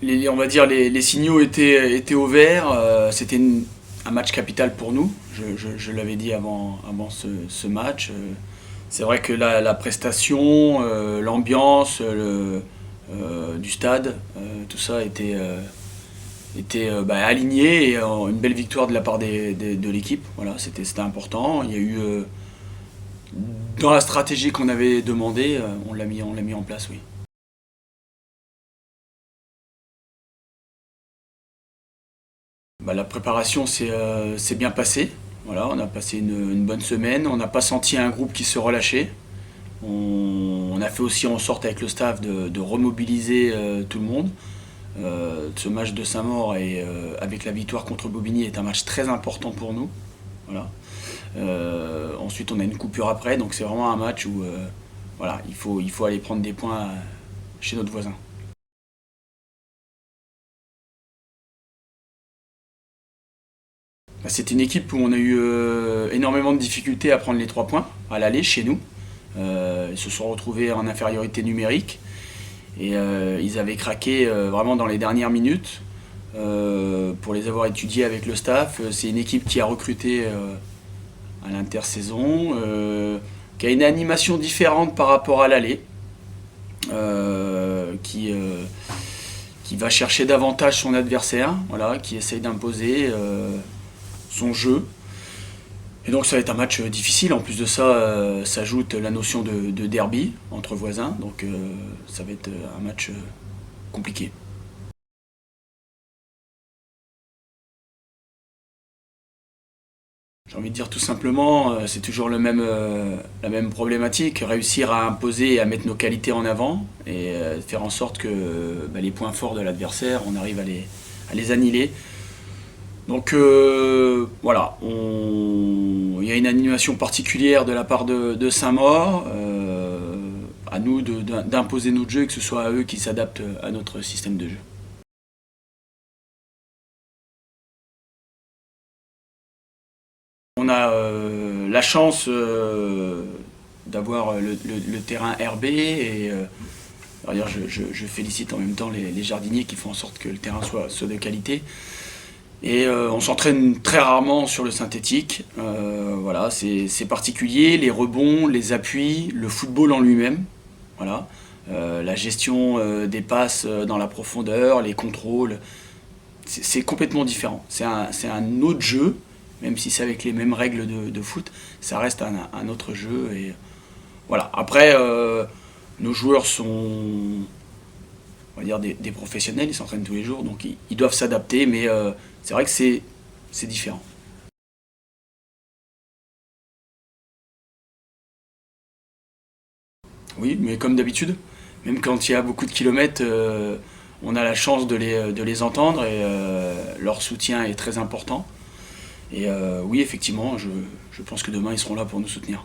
on va dire les signaux étaient au vert. C'était un match capital pour nous. Je l'avais dit avant ce match. C'est vrai que la prestation, l'ambiance du stade, tout ça était aligné et une belle victoire de la part de l'équipe. Voilà, c'était important. Il y a eu dans la stratégie qu'on avait demandé, on l'a mis en place, oui. La préparation s'est bien passée. Voilà, on a passé une bonne semaine. On n'a pas senti un groupe qui se relâchait. On a fait aussi en sorte avec le staff de remobiliser tout le monde. Ce match de Saint-Maur et avec la victoire contre Bobigny est un match très important pour nous. Voilà. Ensuite, on a une coupure après, donc c'est vraiment un match où voilà, il faut aller prendre des points chez notre voisin. C'est une équipe où on a eu énormément de difficultés à prendre les 3 points à l'aller chez nous. Ils se sont retrouvés en infériorité numérique et ils avaient craqué vraiment dans les dernières minutes. Pour les avoir étudiés avec le staff, c'est une équipe qui a recruté à l'intersaison, qui a une animation différente par rapport à l'aller, qui va chercher davantage son adversaire, voilà, qui essaye d'imposer son jeu. Et donc ça va être un match difficile. En plus de ça, s'ajoute la notion de derby entre voisins. Donc ça va être un match compliqué. J'ai envie de dire tout simplement, c'est toujours la même problématique, réussir à imposer et à mettre nos qualités en avant et faire en sorte que les points forts de l'adversaire, on arrive à les annihiler. Donc voilà, il y a une animation particulière de la part de Saint-Maur. À nous d'imposer notre jeu et que ce soit à eux qui s'adaptent à notre système de jeu. On a la chance d'avoir le terrain RB et d'ailleurs je félicite en même temps les jardiniers qui font en sorte que le terrain soit de qualité. Et on s'entraîne très rarement sur le synthétique. Voilà, c'est particulier, les rebonds, les appuis, le football en lui-même. Voilà. La gestion des passes dans la profondeur, les contrôles, c'est complètement différent. C'est un autre jeu, même si c'est avec les mêmes règles de foot, ça reste un autre jeu. Et voilà. Après, nos joueurs sont, on va dire, des professionnels, ils s'entraînent tous les jours, donc ils doivent s'adapter, mais c'est vrai que c'est différent. Oui, mais comme d'habitude, même quand il y a beaucoup de kilomètres, on a la chance de les entendre et leur soutien est très important. Et oui, effectivement, je pense que demain ils seront là pour nous soutenir.